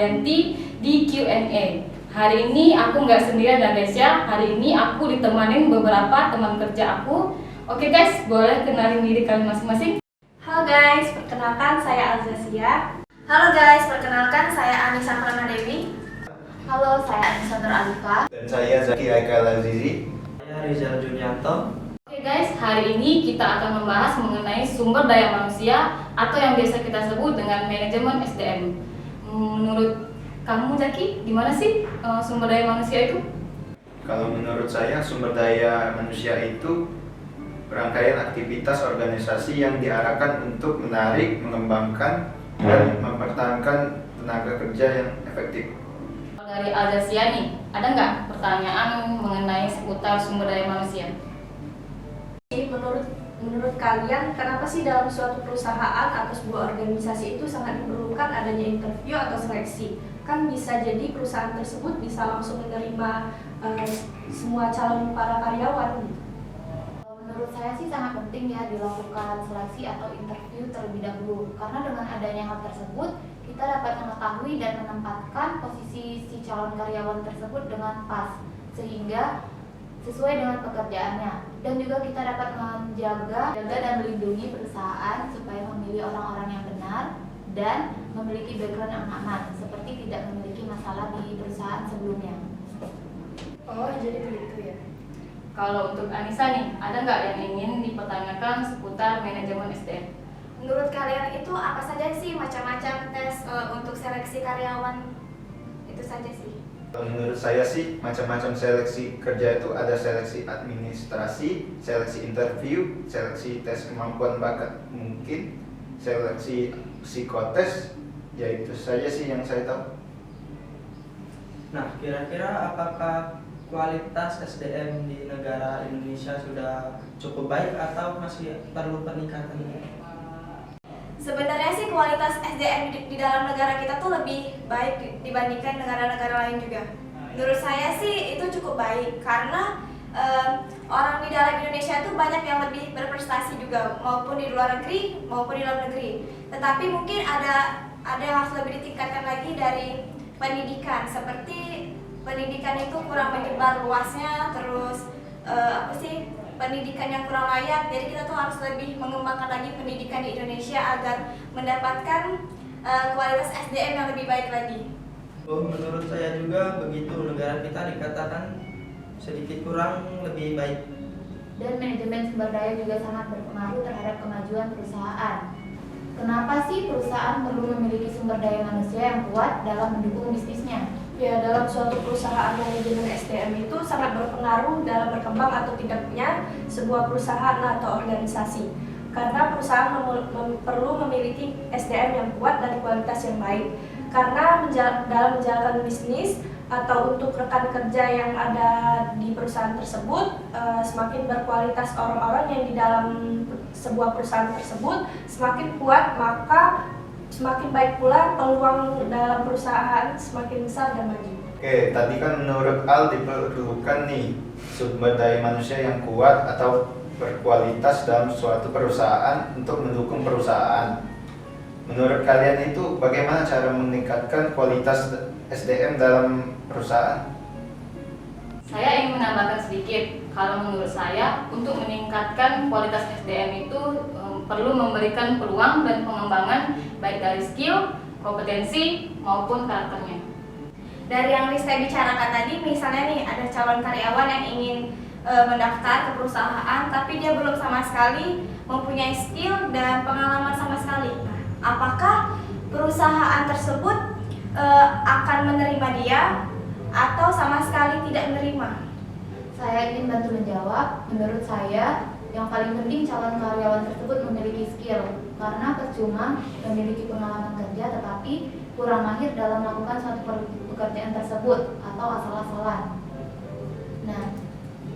Haryanti di Q&A. Hari ini aku nggak sendirian ya guys ya. Hari ini aku ditemanin beberapa teman kerja aku. Oke guys, boleh kenalin diri kalian masing-masing? Halo guys, perkenalkan saya Alzasia. Halo guys, perkenalkan saya Anissa Prana Dewi. Halo, saya Anissa Nur Alifa. Dan saya Zaki Aikal Azizi. Saya Rizal Junianto. Oke guys, hari ini kita akan membahas mengenai sumber daya manusia atau yang biasa kita sebut dengan manajemen SDM. Menurut kamu Zaki, gimana sih sumber daya manusia itu? Kalau menurut saya sumber daya manusia itu rangkaian aktivitas organisasi yang diarahkan untuk menarik, mengembangkan, dan mempertahankan tenaga kerja yang efektif. Dari Alzasia nih, ada nggak pertanyaan mengenai seputar sumber daya manusia? Menurut kalian, kenapa sih dalam suatu perusahaan atau sebuah organisasi itu sangat diperlukan adanya interview atau seleksi? Kan bisa jadi perusahaan tersebut bisa langsung menerima semua calon para karyawan. Menurut saya sih sangat penting ya dilakukan seleksi atau interview terlebih dahulu, karena dengan adanya hal tersebut kita dapat mengetahui dan menempatkan posisi si calon karyawan tersebut dengan pas sehingga sesuai dengan pekerjaannya, dan juga kita dapat menjaga dan melindungi perusahaan supaya memilih orang-orang yang benar dan memiliki background yang aman, seperti tidak memiliki masalah di perusahaan sebelumnya. Oh, jadi begitu ya. Kalau untuk Anissa nih, ada nggak yang ingin dipertanyakan seputar manajemen SDM? Menurut kalian itu apa saja sih macam-macam tes untuk seleksi karyawan? Itu saja sih. Menurut saya sih macam-macam seleksi kerja itu ada seleksi administrasi, seleksi interview, seleksi tes kemampuan bakat mungkin, seleksi psikotes, ya itu saja sih yang saya tahu. Nah, kira-kira apakah kualitas SDM di negara Indonesia sudah cukup baik atau masih perlu peningkatan? Sebenarnya sih kualitas SDM di dalam negara kita tuh lebih baik dibandingkan negara-negara lain juga. Menurut saya sih itu cukup baik karena orang di dalam Indonesia tuh banyak yang lebih berprestasi juga, maupun di luar negeri maupun di dalam negeri. Tetapi mungkin ada yang harus lebih ditingkatkan lagi dari pendidikan, seperti pendidikan itu kurang menyebar luasnya, terus pendidikan yang kurang layak. Jadi kita tuh harus lebih mengembangkan lagi pendidikan di Indonesia agar mendapatkan kualitas SDM yang lebih baik lagi. Oh, menurut saya juga begitu, negara kita dikatakan sedikit kurang lebih baik. Dan manajemen sumber daya juga sangat berpengaruh terhadap kemajuan perusahaan. Kenapa sih perusahaan perlu memiliki sumber daya manusia yang kuat dalam mendukung bisnisnya? Ya, dalam suatu perusahaan manajemen SDM itu sangat berpengaruh dalam berkembang atau tidaknya sebuah perusahaan atau organisasi. Karena perusahaan perlu memiliki SDM yang kuat dan kualitas yang baik. Karena dalam menjalankan bisnis atau untuk rekan kerja yang ada di perusahaan tersebut, semakin berkualitas orang-orang yang di dalam sebuah perusahaan tersebut, semakin kuat, maka semakin baik pula peluang dalam perusahaan semakin besar dan maju. Oke, tadi kan menurut Al diperlukan nih sumber daya manusia yang kuat atau berkualitas dalam suatu perusahaan untuk mendukung perusahaan. Menurut kalian itu bagaimana cara meningkatkan kualitas SDM dalam perusahaan? Saya ingin menambahkan sedikit. Kalau menurut saya, untuk meningkatkan kualitas SDM itu perlu memberikan peluang dan pengembangan baik dari skill, kompetensi maupun karakternya. Dari yang Rizka bicarakan tadi, misalnya nih ada calon karyawan yang ingin mendaftar ke perusahaan tapi dia belum sama sekali mempunyai skill dan pengalaman sama sekali. Nah, apakah perusahaan tersebut akan menerima dia atau sama sekali tidak menerima? Saya ingin bantu menjawab. Menurut saya, yang paling penting calon karyawan tersebut memiliki skill, karena percuma memiliki pengalaman kerja tetapi kurang mahir dalam melakukan suatu pekerjaan tersebut atau asal-asalan. Nah,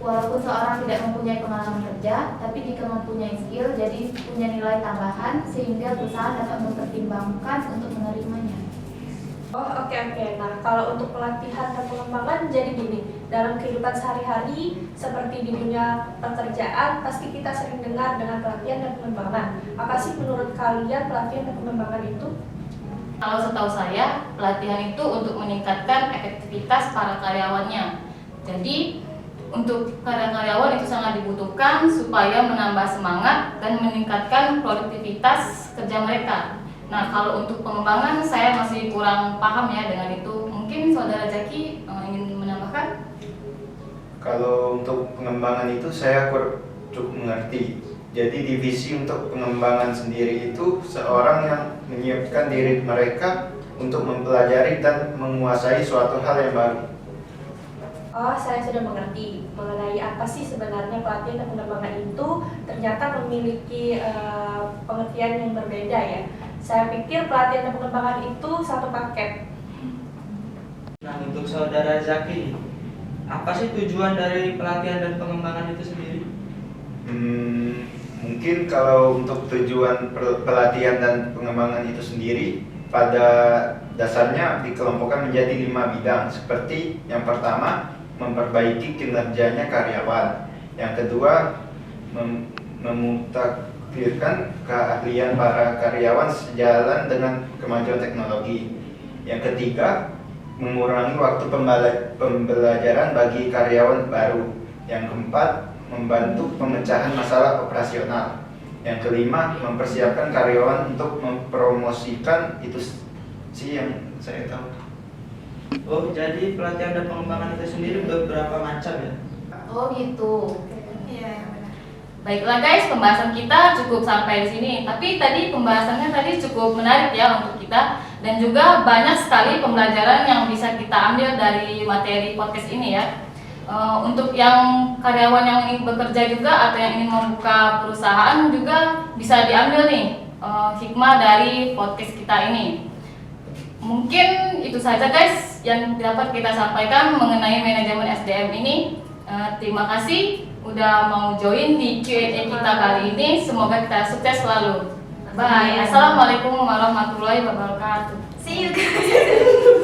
walaupun seorang tidak mempunyai pengalaman kerja, tapi jika mempunyai skill, jadi punya nilai tambahan sehingga perusahaan dapat mempertimbangkan untuk menerimanya. Oh, oke. Nah, kalau untuk pelatihan dan pengembangan jadi gini, dalam kehidupan sehari-hari seperti di dunia pekerjaan pasti kita sering dengar dengan pelatihan dan pengembangan. Apa sih menurut kalian pelatihan dan pengembangan itu? Kalau setahu saya, pelatihan itu untuk meningkatkan efektivitas para karyawannya. Jadi, untuk para karyawan itu sangat dibutuhkan supaya menambah semangat dan meningkatkan produktivitas kerja mereka. Nah, kalau untuk pengembangan saya masih kurang paham ya dengan itu. Mungkin Saudara Jaki ingin menambahkan? Kalau untuk pengembangan itu saya cukup mengerti. Jadi divisi untuk pengembangan sendiri itu seorang yang menyiapkan diri mereka untuk mempelajari dan menguasai suatu hal yang baru. Oh, saya sudah mengerti mengenai apa sih sebenarnya pelatihan dan pengembangan itu ternyata memiliki pengertian yang berbeda ya. Saya pikir pelatihan dan pengembangan itu satu paket. Nah, untuk Saudara Zaki, apa sih tujuan dari pelatihan dan pengembangan itu sendiri? Mungkin kalau untuk tujuan pelatihan dan pengembangan itu sendiri, pada dasarnya dikelompokkan menjadi 5 bidang, seperti yang pertama memperbaiki kinerjanya karyawan, yang kedua memutakhirkan keahlian para karyawan sejalan dengan kemajuan teknologi, yang ketiga mengurangi waktu pembelajaran bagi karyawan baru, yang keempat membantu pemecahan masalah operasional, yang kelima mempersiapkan karyawan untuk mempromosikan. Itu sih yang saya tahu. Oh, jadi pelatihan dan pengembangan itu sendiri beberapa macam ya? Oh gitu. Iya, benar. Baiklah guys, pembahasan kita cukup sampai di sini. Tapi tadi pembahasannya cukup menarik ya untuk kita, dan juga banyak sekali pembelajaran yang bisa kita ambil dari materi podcast ini ya. Untuk yang karyawan yang ingin bekerja juga atau yang ingin membuka perusahaan juga bisa diambil nih hikmah dari podcast kita ini. Mungkin itu saja guys yang dapat kita sampaikan mengenai manajemen SDM ini. Terima kasih udah mau join di Q&A kita kali ini. Semoga kita sukses selalu. Bye. Assalamualaikum warahmatullahi wabarakatuh. See you guys.